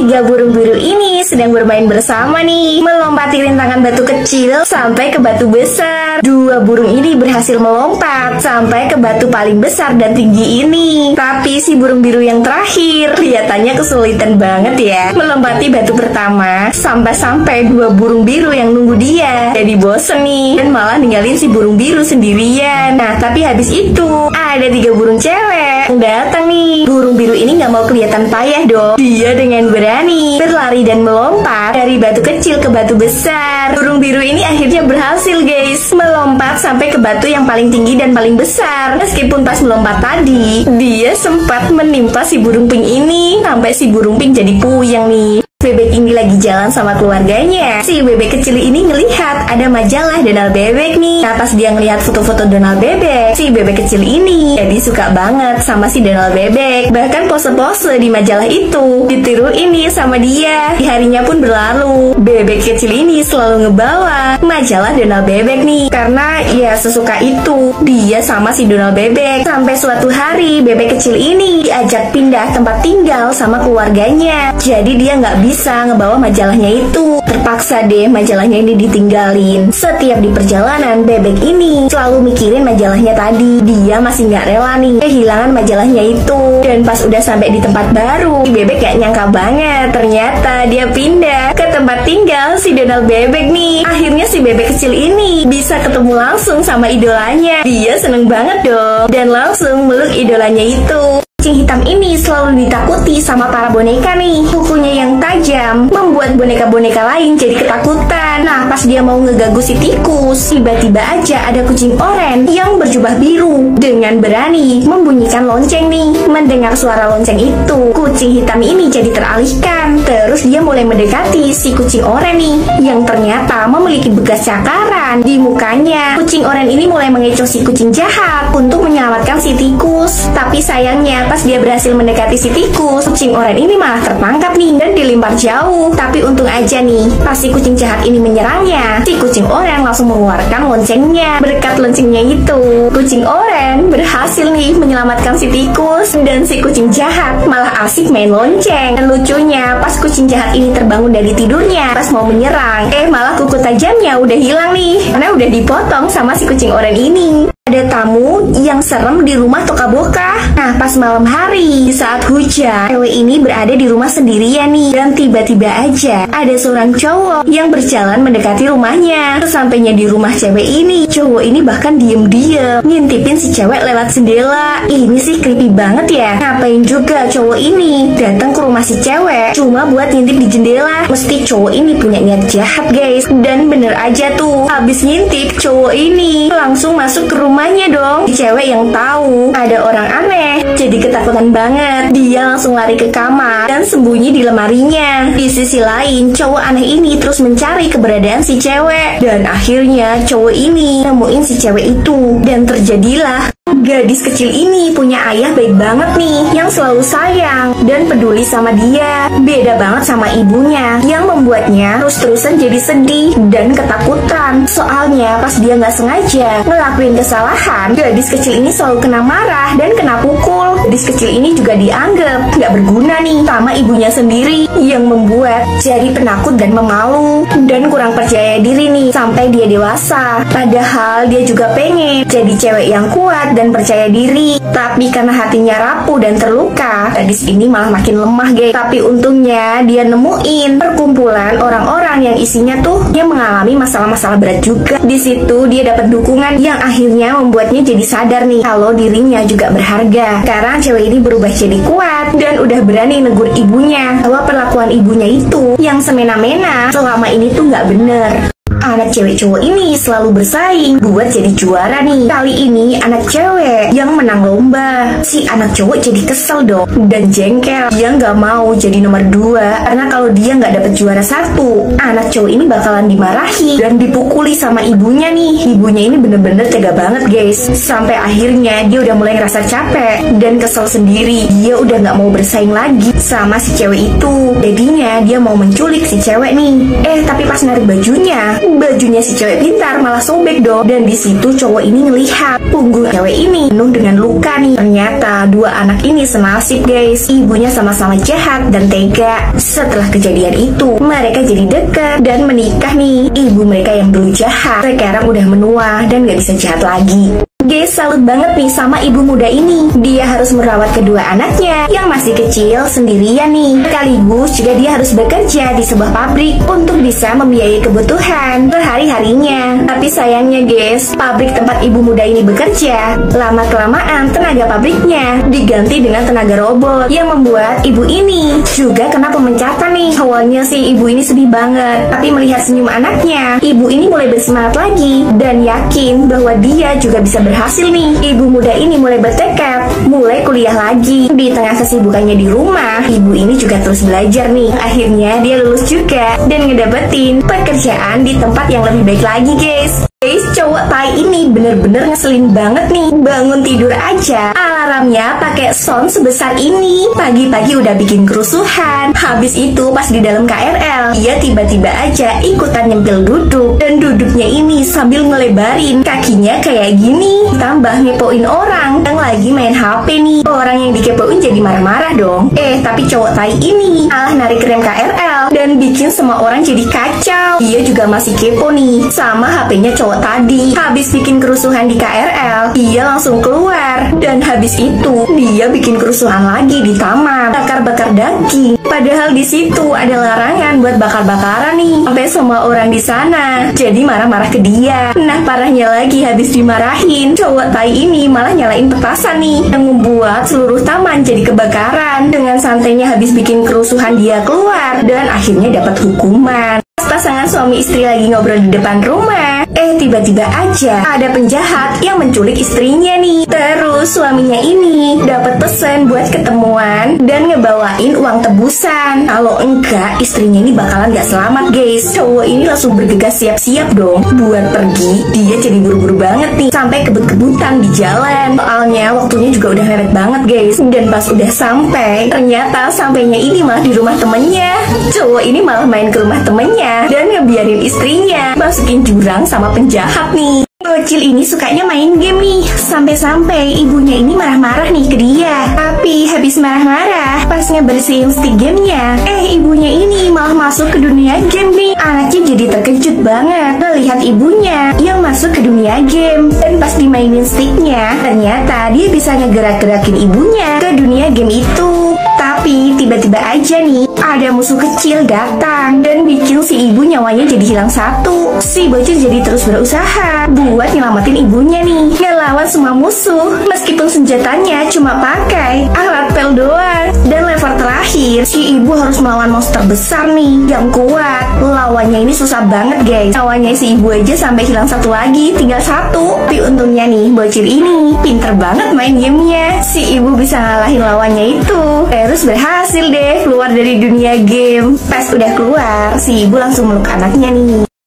Tiga burung biru ini sedang bermain bersama nih, melompati rintangan batu kecil sampai ke batu besar. Dua burung ini berhasil melompat sampai ke batu paling besar dan tinggi ini. Tapi si burung biru yang terakhir kelihatannya kesulitan banget ya melompati batu pertama. Sampai-sampai dua burung biru yang nunggu dia jadi bosen nih dan malah ninggalin si burung biru sendirian. Nah, tapi habis itu ada tiga burung cewek yang datang nih. Burung biru ini nggak mau kelihatan payah dong. Dia dengan berani berlari dan melompat dari batu kecil ke batu besar. Burung biru ini akhirnya berhasil guys, melompat sampai ke batu yang paling tinggi dan paling besar. Meskipun pas melompat tadi, dia sempat menimpa si burung pink ini sampai si burung pink jadi puyeng nih. Bebek ini lagi jalan sama keluarganya. Si bebek kecil ini ngelihat ada majalah Donald Bebek nih. Nah, pas dia ngelihat foto-foto Donald Bebek, si bebek kecil ini jadi suka banget sama si Donald Bebek. Bahkan pose-pose di majalah itu ditiru ini sama dia. Di harinya pun berlalu, bebek kecil ini selalu ngebawa majalah Donald Bebek nih, karena ya sesuka itu dia sama si Donald Bebek. Sampai suatu hari bebek kecil ini diajak pindah tempat tinggal sama keluarganya. Jadi dia nggak bisa ngebawa majalahnya itu. Terpaksa deh majalahnya ini ditinggalin. Setiap di perjalanan, bebek ini selalu mikirin majalahnya tadi. Dia masih nggak rela nih kehilangan majalahnya itu. Dan pas udah sampai di tempat baru, si bebek gak nyangka banget ternyata dia pindah ke tempat tinggal si Donald Bebek nih. Akhirnya si bebek kecil ini bisa ketemu langsung sama idolanya. Dia seneng banget dong dan langsung meluk idolanya itu. Kucing hitam ini selalu ditakuti sama para boneka nih. Kukunya yang tajam membuat boneka-boneka lain jadi ketakutan. Nah, pas dia mau ngegagu si tikus, tiba-tiba aja ada kucing oranye yang berjubah biru dengan berani membunyikan lonceng nih. Mendengar suara lonceng itu, kucing hitam ini jadi teralihkan. Terus dia mulai mendekati si kucing oranye nih, yang ternyata memiliki bekas cakaran di mukanya. Kucing oranye ini mulai mengecoh si kucing jahat untuk menyelamatkan si tikus. Tapi sayangnya pas dia berhasil mendekati si tikus, kucing oranye ini malah tertangkap nih dan dilempar jauh. Tapi untung aja nih, pas si kucing jahat ini menyerangnya, si kucing oranye langsung mengeluarkan loncengnya. Berkat loncengnya itu, kucing oranye berhasil nih menyelamatkan si tikus dan si kucing jahat malah asik main lonceng. Dan lucunya, pas kucing jahat ini terbangun dari tidurnya, pas mau menyerang, malah kuku tajamnya udah hilang nih karena udah dipotong sama si kucing oranye ini. Ada tamu yang serem di rumah Toka Boka. Nah, pas malam hari, di saat hujan, cewek ini berada di rumah sendirian nih. Dan tiba-tiba aja, ada seorang cowok yang berjalan mendekati rumahnya. Sesampainya di rumah cewek ini, cowok ini bahkan diem-diem ngintipin si cewek lewat jendela. Ini sih creepy banget ya. Ngapain juga cowok ini datang ke rumah si cewek cuma buat ngintip di jendela? Mesti cowok ini punya niat jahat guys. Dan bener aja tuh, habis ngintip, cowok ini langsung masuk ke rumahnya dong. Cewek yang tahu ada orang aneh jadi ketakutan banget. Dia langsung lari ke kamar dan sembunyi di lemarinya. Di sisi lain, cowok aneh ini terus mencari keberadaan si cewek. Dan akhirnya cowok ini nemuin si cewek itu. Dan terjadilah gadis kecil ini punya ayah baik banget nih, yang selalu sayang dan peduli sama dia. Beda banget sama ibunya yang membuatnya terus-terusan jadi sedih dan ketakutan. Soalnya pas dia nggak sengaja ngelakuin kesalahan, gadis kecil ini selalu kena marah dan kena pukul. Gadis kecil ini juga dianggap nggak berguna nih sama ibunya sendiri, yang membuat jadi penakut dan memalu dan kurang percaya diri nih sampai dia dewasa. Padahal dia juga pengen jadi cewek yang kuat dan percaya diri, tapi karena hatinya rapuh dan terluka, gadis ini malah makin lemah guys. Tapi untungnya dia nemuin perkumpulan orang-orang yang isinya tuh dia mengalami masalah-masalah berat juga. Di situ dia dapat dukungan yang akhirnya membuatnya jadi sadar nih kalau dirinya juga berharga. Sekarang cewek ini berubah jadi kuat dan udah berani negur ibunya bahwa perlakuan ibunya itu yang semena-mena selama ini tuh nggak bener. Anak cewek cowok ini selalu bersaing buat jadi juara nih. Kali ini anak cewek yang menang lomba. Si anak cowok jadi kesel dong dan jengkel. Dia nggak mau jadi nomor 2 karena kalau dia nggak dapet juara 1, anak cowok ini bakalan dimarahi dan dipukuli sama ibunya nih. Ibunya ini bener-bener tega banget guys. Sampai akhirnya dia udah mulai ngerasa capek dan kesel sendiri. Dia udah nggak mau bersaing lagi sama si cewek itu. Jadinya dia mau menculik si cewek nih. Tapi pas narik bajunya, bajunya si cewek pintar malah sobek dong. Dan di situ cowok ini ngelihat punggung cewek ini penuh dengan luka nih. Ternyata dua anak ini senasib guys, ibunya sama-sama jahat dan tega. Setelah kejadian itu mereka jadi dekat dan menikah nih. Ibu mereka yang dulu jahat sekarang udah menua dan gak bisa jahat lagi. Guys, salut banget nih sama ibu muda ini. Dia harus merawat kedua anaknya yang masih kecil sendirian nih. Sekaligus juga dia harus bekerja di sebuah pabrik untuk bisa membiayai kebutuhan sehari-harinya. Tapi sayangnya guys, pabrik tempat ibu muda ini bekerja, lama-kelamaan tenaga pabriknya diganti dengan tenaga robot yang membuat ibu ini juga kena pemecatan nih. Awalnya sih ibu ini sedih banget, tapi melihat senyum anaknya, ibu ini mulai bersemangat lagi dan yakin bahwa dia juga bisa berhasil nih. Ibu muda ini mulai bertekad, mulai kuliah lagi. Di tengah kesibukannya di rumah, ibu ini juga terus belajar nih. Akhirnya dia lulus juga dan ngedapetin pekerjaan di tempat yang lebih baik lagi guys. Guys, cowok tai ini bener-bener ngeselin banget nih. Bangun tidur aja alarmnya pakai sound sebesar ini. Pagi-pagi udah bikin kerusuhan. Habis itu pas di dalam KRL, dia tiba-tiba aja ikutan nyempil duduk. Dan duduknya ini sambil ngelebarin kakinya kayak gini. Tambah ngepoin orang yang lagi main HP nih. Orang yang dikepoin jadi marah-marah dong. Tapi cowok tai ini malah narik rem KRL dan bikin semua orang jadi kacau. Dia juga masih kepo nih sama HP-nya cowok tadi. Habis bikin kerusuhan di KRL, dia langsung keluar. Dan habis itu dia bikin kerusuhan lagi di taman, bakar-bakar daging. Padahal di situ ada larangan buat bakar-bakaran nih. Sampai semua orang di sana jadi marah-marah ke dia. Nah parahnya lagi, habis dimarahin, cowok tai ini malah nyalain petasan nih yang membuat seluruh taman jadi kebakaran. Dengan santainya habis bikin kerusuhan dia keluar dan akhirnya dapat hukuman. Pasangan suami istri lagi ngobrol di depan rumah, tiba-tiba aja ada penjahat yang menculik istrinya nih. Terus suaminya ini dapat pesan buat ketemuan dan ngebawain uang tebusan. Kalau enggak, istrinya ini bakalan gak selamat guys. Cowok ini langsung bergegas siap-siap dong buat pergi. Dia jadi buru-buru banget nih, sampai kebut-kebutan di jalan. Soalnya waktunya juga udah mepet banget guys. Dan pas udah sampai, ternyata sampainya ini malah di rumah temennya. Cowok ini malah main ke rumah temennya dan ngebiarin istrinya masukin jurang sama penjahat nih. Bocil ini sukanya main game nih. Sampai-sampai ibunya ini marah-marah nih ke dia. Tapi habis marah-marah, pas ngebersihin stick gamenya, ibunya ini malah masuk ke dunia game nih. Anaknya jadi terkejut banget melihat ibunya yang masuk ke dunia game. Dan pas dimainin sticknya, ternyata dia bisa ngegerak-gerakin ibunya ke dunia game itu. Tapi tiba-tiba aja nih ada musuh kecil datang dan bikin si ibu nyawanya jadi hilang satu. Si bocil jadi terus berusaha buat nyelamatin ibunya nih, ngelawan semua musuh meskipun senjatanya cuma pakai alat pel doang. Dan level terakhir si ibu harus melawan monster besar nih yang kuat. Lawannya ini susah banget guys. Nyawanya si ibu aja sampai hilang satu lagi, tinggal satu. Tapi untungnya nih bocil ini pinter banget main gamenya. Si ibu bisa ngalahin lawannya itu. Terus berhasil deh keluar dari dunia game. Pas udah keluar, si ibu langsung meluk anaknya nih.